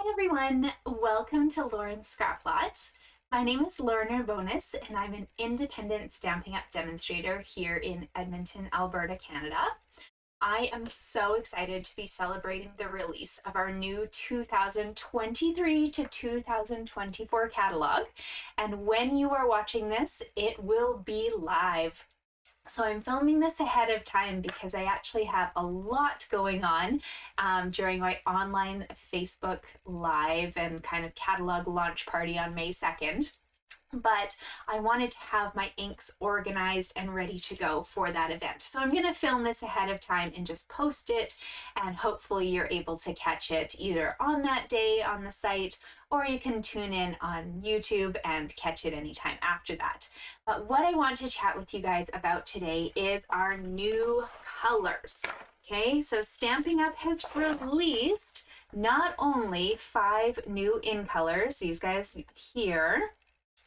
Hi everyone, welcome to Lauren's Scrapplot. My name is Lauren Urbonis and I'm an independent Stampin' Up! Demonstrator here in Edmonton, Alberta, Canada. I am so excited to be celebrating the release of our new 2023 to 2024 catalog, and when you are watching this, it will be live. So I'm filming this ahead of time because I actually have a lot going on during my online Facebook Live and kind of catalog launch party on May 2nd. But I wanted to have my inks organized and ready to go for that event. So I'm going to film this ahead of time and just post it, and hopefully you're able to catch it either on that day on the site, or you can tune in on YouTube and catch it anytime after that. But what I want to chat with you guys about today is our new colors. Okay, so Stampin' Up! Has released not only 5 new in colors, these guys here,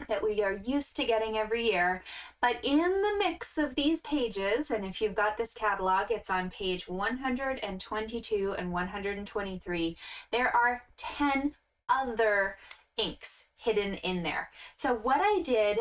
that we are used to getting every year, but in the mix of these pages, and if you've got this catalog, it's on page 122 and 123, there are 10 other inks hidden in there. So what I did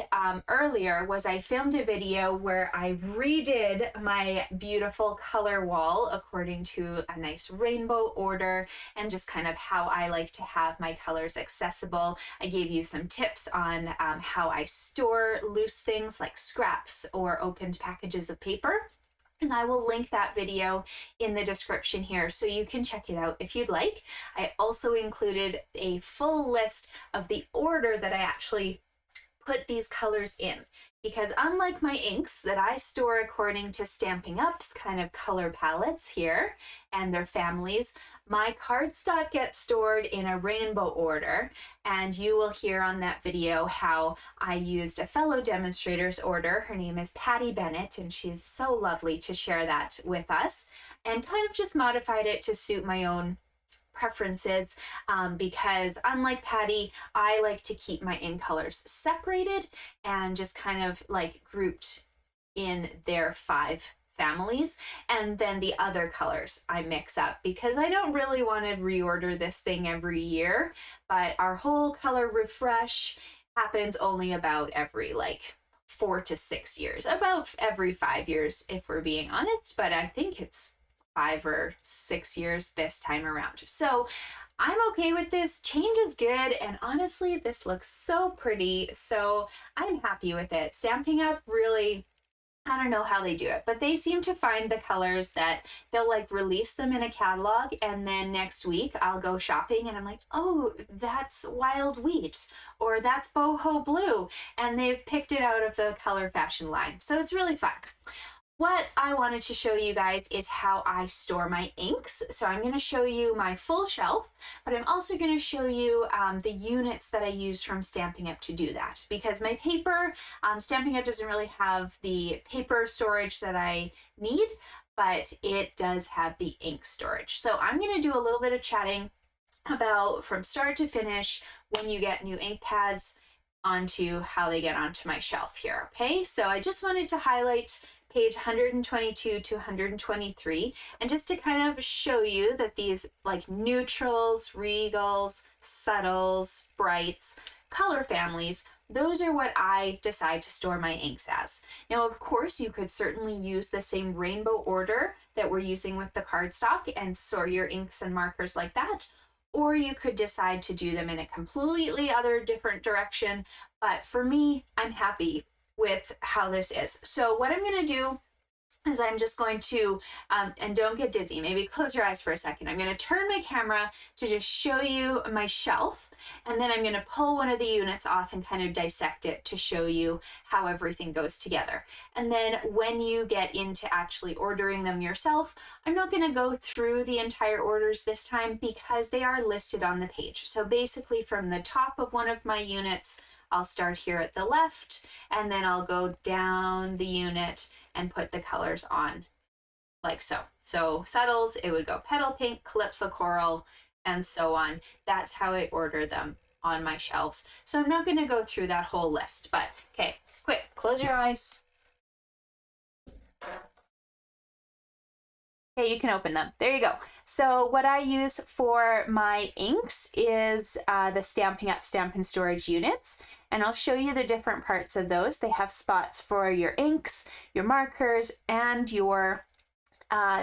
earlier was I filmed a video where I redid my beautiful color wall according to a nice rainbow order and just kind of how I like to have my colors accessible. I gave you some tips on how I store loose things like scraps or opened packages of paper. And I will link that video in the description here so you can check it out if you'd like. I also included a full list of the order that I actually put these colors in, because unlike my inks that I store according to Stampin' Up's kind of color palettes here and their families, my cardstock gets stored in a rainbow order, and you will hear on that video how I used a fellow demonstrator's order. Her name is Patty Bennett, and she's so lovely to share that with us, and kind of just modified it to suit my own preferences, because unlike Patty, I like to keep my in colors separated and just kind of like grouped in their 5 families, and then the other colors I mix up because I don't really want to reorder this thing every year, but our whole color refresh happens only about every 4 to 6 years, about every 5 years if we're being honest, but I think it's 5 or 6 years this time around. So I'm okay with this. Change is good, and honestly, this looks so pretty, so I'm happy with it. Stampin' Up! Really, I don't know how they do it, but they seem to find the colors that they'll release them in a catalog, and then next week I'll go shopping and I'm like, oh, that's Wild Wheat, or that's Boho Blue, and they've picked it out of the color fashion line. So it's really fun. What I wanted to show you guys is how I store my inks. So I'm going to show you my full shelf, but I'm also going to show you the units that I use from Stampin' Up! To do that. Because my paper, Stampin' Up! Doesn't really have the paper storage that I need, but it does have the ink storage. So I'm going to do a little bit of chatting about from start to finish when you get new ink pads onto how they get onto my shelf here. Okay, so I just wanted to highlight page 122 to 123, and just to kind of show you that these neutrals, regals, subtles, brights, color families, those are what I decide to store my inks as. Now, of course, you could certainly use the same rainbow order that we're using with the cardstock and store your inks and markers like that, or you could decide to do them in a completely other different direction. But for me, I'm happy with how this is. So what I'm going to do is I'm just going to, and don't get dizzy, maybe close your eyes for a second. I'm going to turn my camera to just show you my shelf, and then I'm going to pull one of the units off and kind of dissect it to show you how everything goes together. And then when you get into actually ordering them yourself, I'm not going to go through the entire orders this time because they are listed on the page. So basically from the top of one of my units, I'll start here at the left, and then I'll go down the unit and put the colors on like so. So subtles, it would go petal pink, calypso coral, and so on. That's how I order them on my shelves. So I'm not going to go through that whole list, but okay, quick, close your eyes. Okay, you can open them. There you go. So what I use for my inks is the Stampin' Up! Stampin' Storage units, and I'll show you the different parts of those. They have spots for your inks, your markers, and your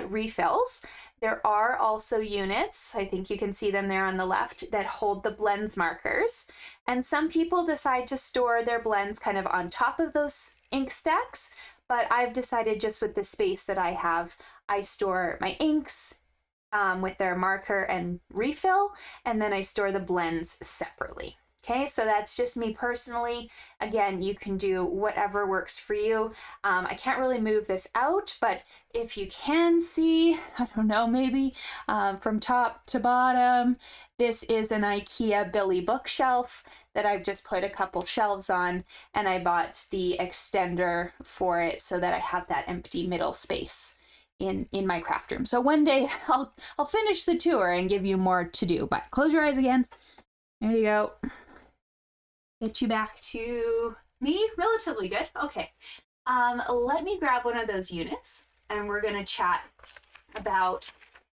refills. There are also units, I think you can see them there on the left, that hold the blends markers. And some people decide to store their blends kind of on top of those ink stacks, but I've decided just with the space that I have, I store my inks with their marker and refill, and then I store the blends separately. Okay, so that's just me personally. Again, you can do whatever works for you. I can't really move this out, but if you can see, I don't know, maybe from top to bottom, this is an IKEA Billy bookshelf that I've just put a couple shelves on, and I bought the extender for it so that I have that empty middle space in my craft room. So one day I'll finish the tour and give you more to do, but close your eyes again. There you go. Get you back to me relatively good. Okay, let me grab one of those units and we're going to chat about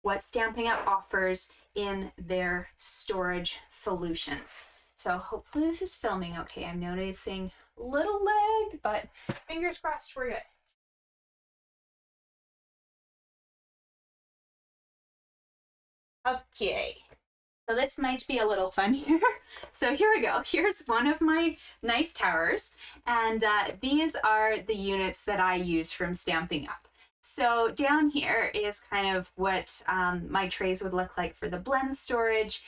what Stampin' Up! Offers in their storage solutions. So hopefully this is filming okay. I'm noticing a little lag, but fingers crossed we're good. Okay. So this might be a little fun here. So here we go. Here's one of my nice towers. And these are the units that I use from Stampin' Up! So down here is kind of what my trays would look like for the blend storage.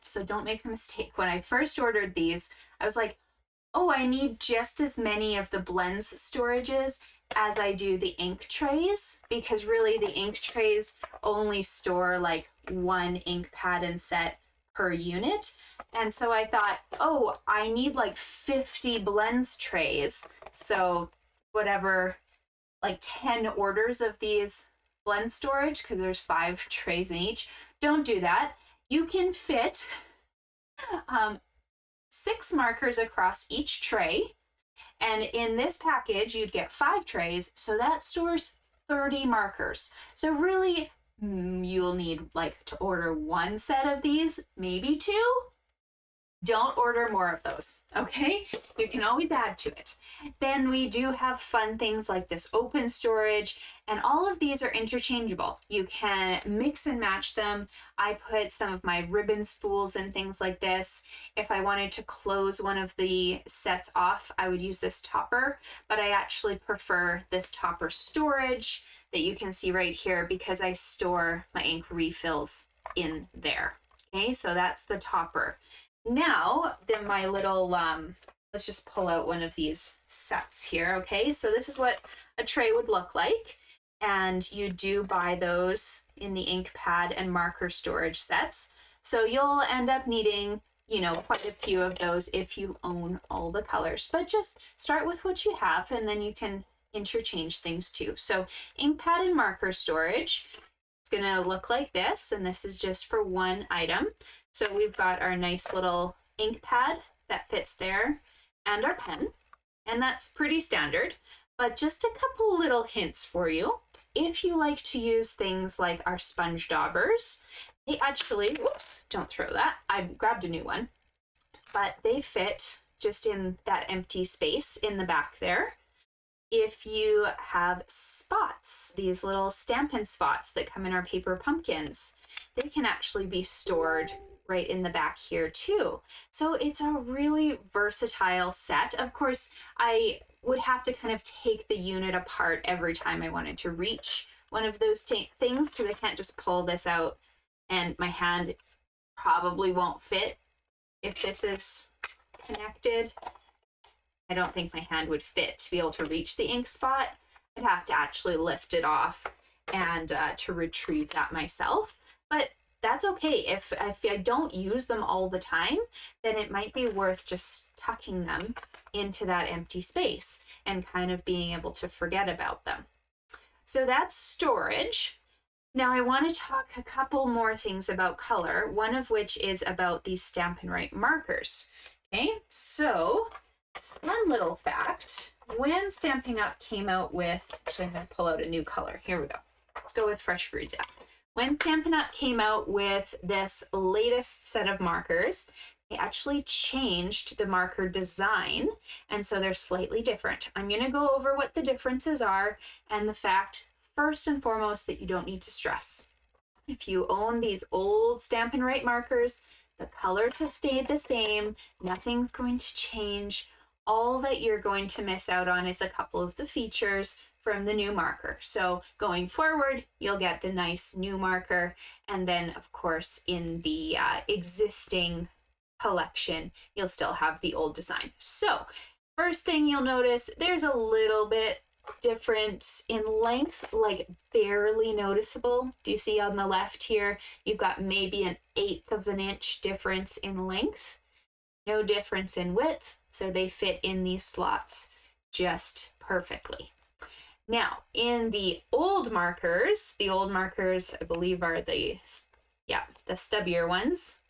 So don't make the mistake. When I first ordered these, I was like, oh, I need just as many of the blends storages as I do the ink trays, because really the ink trays only store like one ink pad and set per unit. And so I thought, oh, I need like 50 blends trays. So whatever, like 10 orders of these blend storage, because there's 5 trays in each. Don't do that. You can fit 6 markers across each tray. And in this package, you'd get 5 trays, so that stores 30 markers. So really, you'll need like to order 1 set of these, maybe 2. Don't order more of those, okay? You can always add to it. Then we do have fun things like this open storage, and all of these are interchangeable. You can mix and match them. I put some of my ribbon spools and things like this. If I wanted to close one of the sets off, I would use this topper, but I actually prefer this topper storage that you can see right here because I store my ink refills in there. Okay, so that's the topper. Now, then my little, let's just pull out one of these sets here, okay? So this is what a tray would look like, and you do buy those in the ink pad and marker storage sets. So you'll end up needing, you know, quite a few of those if you own all the colors, but just start with what you have and then you can interchange things too. So ink pad and marker storage, it's gonna look like this, and this is just for one item. So we've got our nice little ink pad that fits there and our pen, and that's pretty standard, but just a couple little hints for you. If you like to use things like our sponge daubers, they actually, whoops, don't throw that. I grabbed a new one, but they fit just in that empty space in the back there. If you have spots, these little Stampin' spots that come in our paper pumpkins, they can actually be stored right in the back here too. So it's a really versatile set. Of course, I would have to kind of take the unit apart every time I wanted to reach one of those things, because I can't just pull this out and my hand probably won't fit if this is connected. I don't think my hand would fit to be able to reach the ink spot. I'd have to actually lift it off and to retrieve that myself. But that's okay. If I don't use them all the time, then it might be worth just tucking them into that empty space and kind of being able to forget about them. So that's storage. Now I want to talk a couple more things about color, one of which is about these Stampin' Write markers. Okay, so fun little fact, when Stampin' Up! Came out with, actually I'm going to pull out a new color. Here we go. Let's go with Fresh Fruit. When Stampin' Up! Came out with this latest set of markers, they actually changed the marker design, and so they're slightly different. I'm going to go over what the differences are and the fact, first and foremost, that you don't need to stress. If you own these old Stampin' Write markers, the colors have stayed the same, nothing's going to change. All that you're going to miss out on is a couple of the features from the new marker. So going forward, you'll get the nice new marker, and then of course in the existing collection, you'll still have the old design. So first thing you'll notice, there's a little bit different in length, like barely noticeable. Do you see on the left here, you've got maybe an 1/8 of an inch difference in length, no difference in width, so they fit in these slots just perfectly. Now, in the old markers, I believe are the stubbier ones,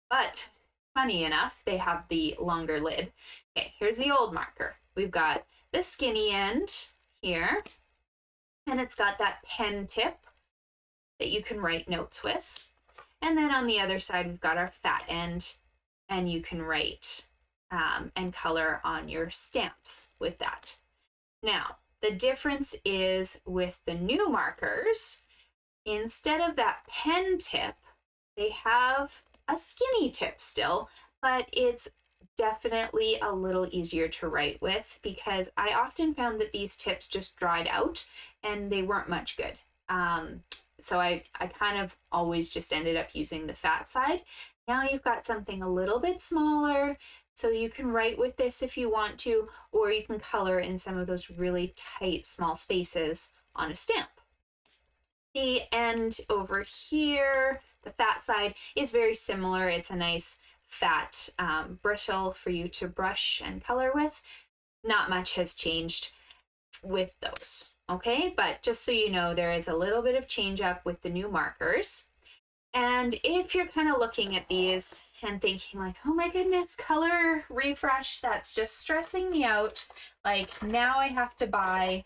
but funny enough, they have the longer lid. Okay, here's the old marker. We've got the skinny end here, and it's got that pen tip that you can write notes with. And then on the other side, we've got our fat end, and you can write and color on your stamps with that. Now, the difference is with the new markers, instead of that pen tip, they have a skinny tip still, but it's definitely a little easier to write with because I often found that these tips just dried out and they weren't much good. So I kind of always just ended up using the fat side. Now you've got something a little bit smaller, so you can write with this if you want to, or you can color in some of those really tight small spaces on a stamp. The end over here, the fat side, is very similar. It's a nice fat bristle for you to brush and color with. Not much has changed with those, okay? But just so you know, there is a little bit of change up with the new markers. And if you're kind of looking at these and thinking like, oh my goodness, color refresh, that's just stressing me out. Like now I have to buy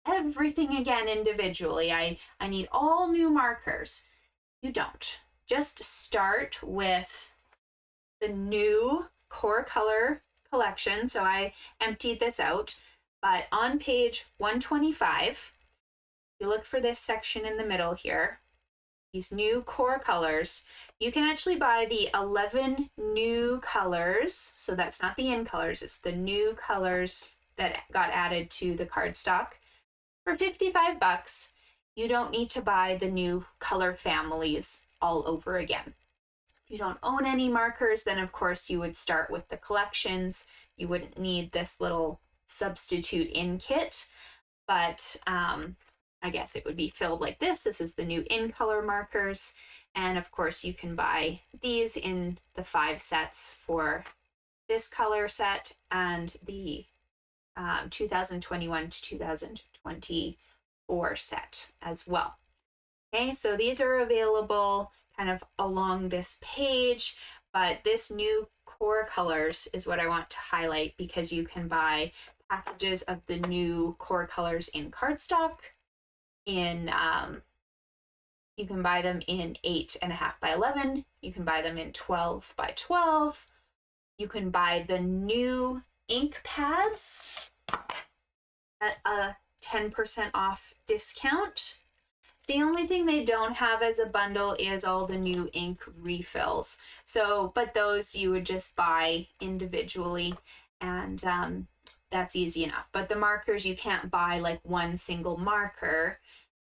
everything again individually. I need all new markers. You don't. Just start with the new core color collection. So I emptied this out, but on page 125, you look for this section in the middle here, these new core colors. You can actually buy the 11 new colors. So that's not the in colors, it's the new colors that got added to the cardstock for $55. You don't need to buy the new color families all over again. If you don't own any markers, then of course you would start with the collections. You wouldn't need this little substitute in kit, but I guess it would be filled like this. This is the new in color markers. And of course you can buy these in the 5 sets for this color set and the 2021 to 2024 set as well. Okay, so these are available kind of along this page, but this new core colors is what I want to highlight because you can buy packages of the new core colors in cardstock. You can buy them in 8.5 by 11. You can buy them in 12 by 12. You can buy the new ink pads at a 10% off discount. The only thing they don't have as a bundle is all the new ink refills. So, but those you would just buy individually, and that's easy enough. But the markers, you can't buy like one single marker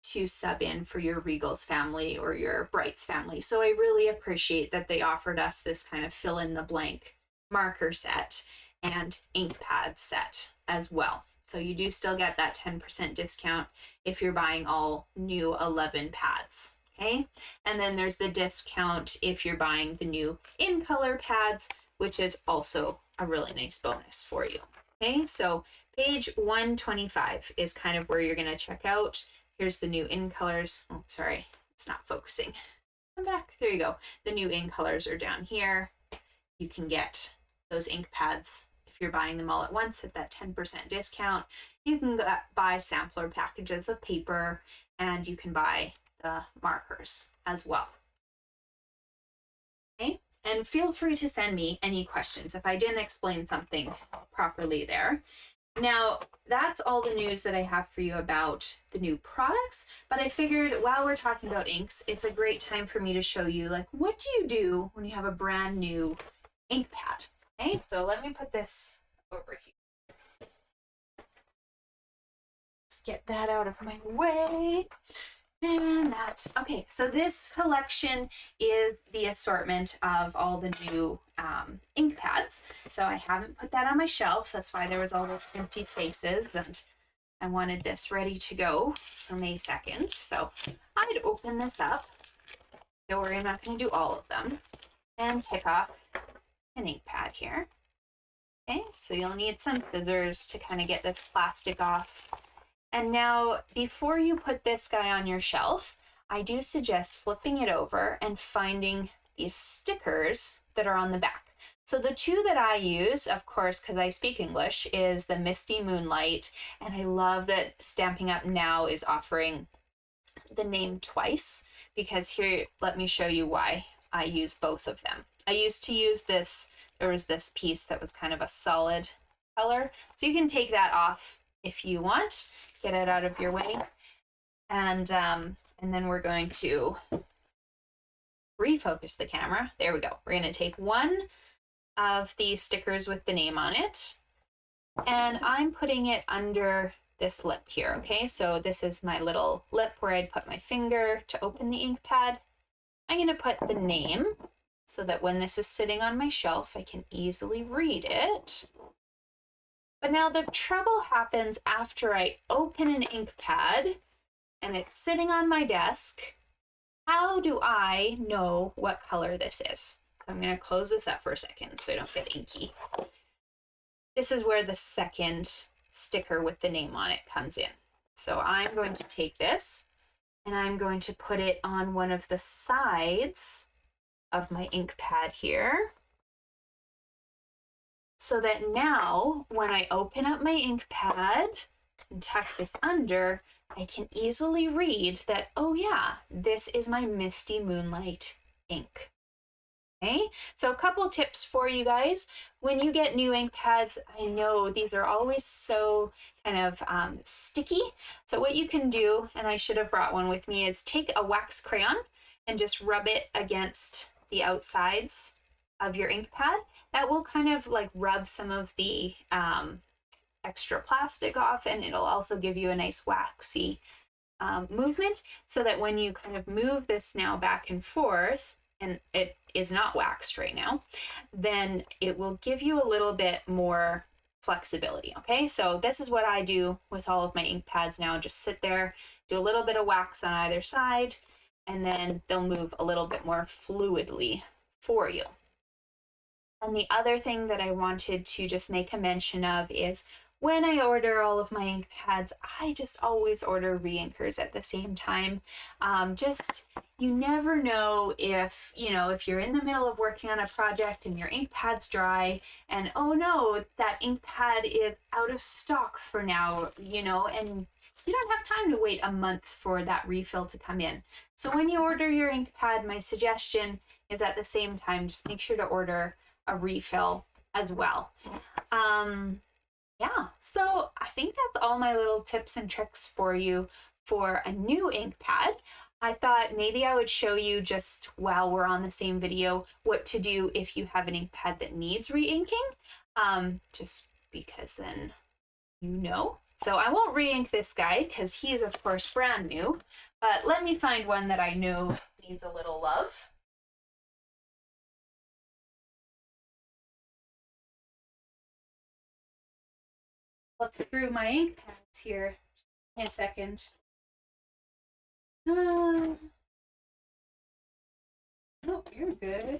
to sub in for your Regals family or your Brights family. So I really appreciate that they offered us this kind of fill in the blank marker set and ink pad set as well. So you do still get that 10% discount if you're buying all new 11 pads, okay? And then there's the discount if you're buying the new in color pads, which is also a really nice bonus for you, okay? So page 125 is kind of where you're gonna check out. Here's the new in colors. Oh, sorry, it's not focusing. Come back, there you go. The new in colors are down here. You can get those ink pads if you're buying them all at once at that 10% discount. You can buy sampler packages of paper and you can buy the markers as well. Okay, and feel free to send me any questions if I didn't explain something properly there. Now, that's all the news that I have for you about the new products, but I figured while we're talking about inks, it's a great time for me to show you, like, what do you do when you have a brand new ink pad? Okay, so let me put this over here. Just get that out of my way. And that, okay, so this collection is the assortment of all the new ink pads. So I haven't put that on my shelf. That's why there was all those empty spaces, and I wanted this ready to go for May 2nd. So I'd open this up. Don't worry, I'm not going to do all of them. And pick off an ink pad here. Okay, so you'll need some scissors to kind of get this plastic off. And now, before you put this guy on your shelf, I do suggest flipping it over and finding these stickers that are on the back. So the two that I use, of course, because I speak English, is the Misty Moonlight. And I love that Stampin' Up! Now is offering the name twice, because here, let me show you why I use both of them. I used to use this, there was this piece that was kind of a solid color. So you can take that off if you want, get it out of your way. And then we're going to refocus the camera. There we go. We're going to take one of the stickers with the name on it, and I'm putting it under this lip here. Okay, so this is my little lip where I'd put my finger to open the ink pad. I'm going to put the name so that when this is sitting on my shelf, I can easily read it. But now the trouble happens after I open an ink pad and it's sitting on my desk. How do I know what color this is? So I'm going to close this up for a second so I don't get inky. This is where the second sticker with the name on it comes in. So I'm going to take this and I'm going to put it on one of the sides of my ink pad here, so that now when I open up my ink pad and tuck this under, I can easily read that, oh yeah, this is my Misty Moonlight ink. Okay, so a couple tips for you guys. When you get new ink pads, I know these are always so kind of sticky. So what you can do, and I should have brought one with me, is take a wax crayon and just rub it against the outsides of your ink pad. That will kind of like rub some of the extra plastic off, and it'll also give you a nice waxy movement, so that when you kind of move this now back and forth, and it is not waxed right now, then it will give you a little bit more flexibility. Okay, so this is what I do with all of my ink pads now. Just sit there, do a little bit of wax on either side, and then they'll move a little bit more fluidly for you. And the other thing that I wanted to just make a mention of is, when I order all of my ink pads, I just always order re-inkers at the same time. You never know if, if you're in the middle of working on a project and your ink pad's dry and, oh no, that ink pad is out of stock for now, and you don't have time to wait a month for that refill to come in. So when you order your ink pad, my suggestion is at the same time, just make sure to order a refill as well. Yeah, so I think that's all my little tips and tricks for you for a new ink pad. I thought maybe I would show you, just while we're on the same video, what to do if you have an ink pad that needs re-inking, just because then you know. So I won't re-ink this guy because he is of course brand new, but let me find one that I know needs a little love. Look through my ink pads here in a second. Oh, you're good.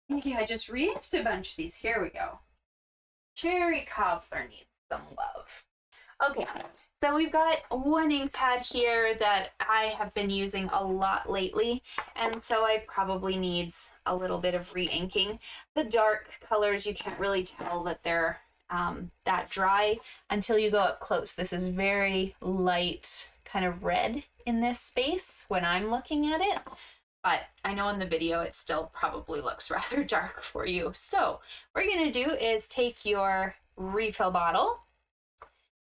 Maybe I just re-inked a bunch of these. Here we go. Cherry Cobbler needs some love. Okay, so we've got one ink pad here that I have been using a lot lately, and so I probably needs a little bit of re-inking. The dark colors, you can't really tell that they're that dry until you go up close. This is very light kind of red in this space when I'm looking at it, but I know in the video it still probably looks rather dark for you. So what you're gonna do is take your refill bottle,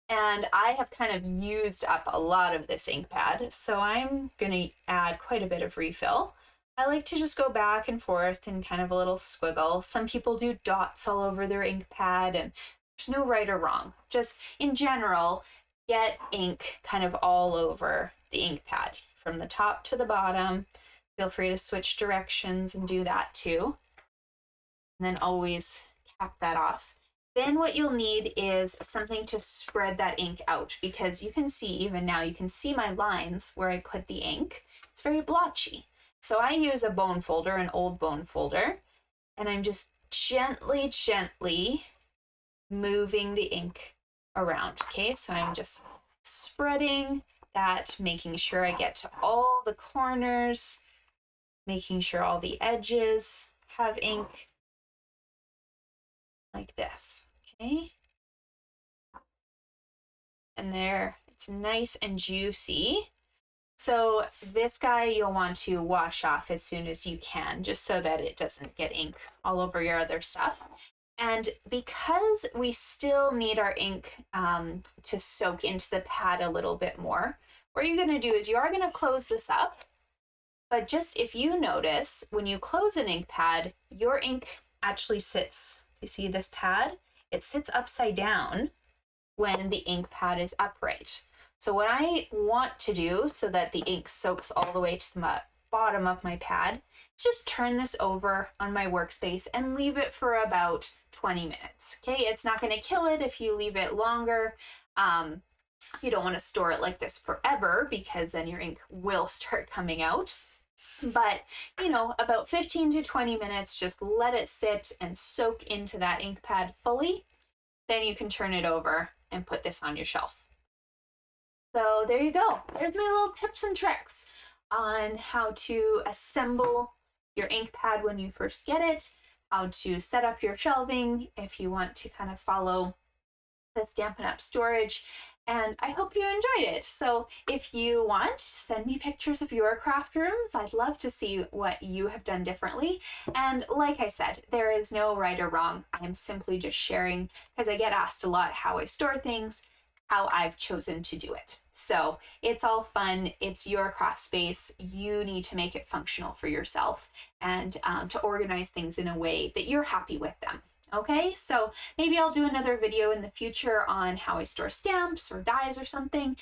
and I have kind of used up a lot of this ink pad, so I'm gonna add quite a bit of refill. I like to just go back and forth in kind of a little squiggle. Some people do dots all over their ink pad, and there's no right or wrong. Just in general, get ink kind of all over the ink pad from the top to the bottom. Feel free to switch directions and do that too. And then always cap that off. Then what you'll need is something to spread that ink out, because you can see, even now, you can see my lines where I put the ink. It's very blotchy. So I use a bone folder, an old bone folder, and I'm just gently moving the ink around. Okay, so I'm just spreading that, making sure I get to all the corners, making sure all the edges have ink, like this. Okay, and there, it's nice and juicy. So this guy you'll want to wash off as soon as you can, just so that it doesn't get ink all over your other stuff. And because we still need our ink to soak into the pad a little bit more, what you're going to do is you are going to close this up. But just if you notice, when you close an ink pad, your ink actually sits, you see this pad? It sits upside down when the ink pad is upright. So what I want to do so that the ink soaks all the way to the bottom of my pad is just turn this over on my workspace and leave it for about 20 minutes. Okay, it's not going to kill it if you leave it longer. You don't want to store it like this forever, because then your ink will start coming out. But, you know, about 15 to 20 minutes, just let it sit and soak into that ink pad fully. Then you can turn it over and put this on your shelf. So there you go. There's my little tips and tricks on how to assemble your ink pad when you first get it, how to set up your shelving if you want to kind of follow the Stampin' Up! Storage. And I hope you enjoyed it. So if you want, send me pictures of your craft rooms. I'd love to see what you have done differently. And like I said, there is no right or wrong. I am simply just sharing, because I get asked a lot how I store things, how I've chosen to do it. So it's all fun. It's your craft space. You need to make it functional for yourself, and to organize things in a way that you're happy with them. Okay, so maybe I'll do another video in the future on how I store stamps or dies or something.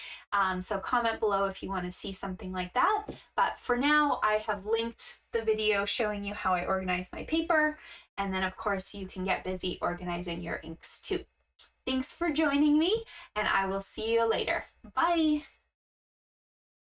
So comment below if you want to see something like that. But for now, I have linked the video showing you how I organize my paper. And then of course you can get busy organizing your inks too. Thanks for joining me, and I will see you later. Bye.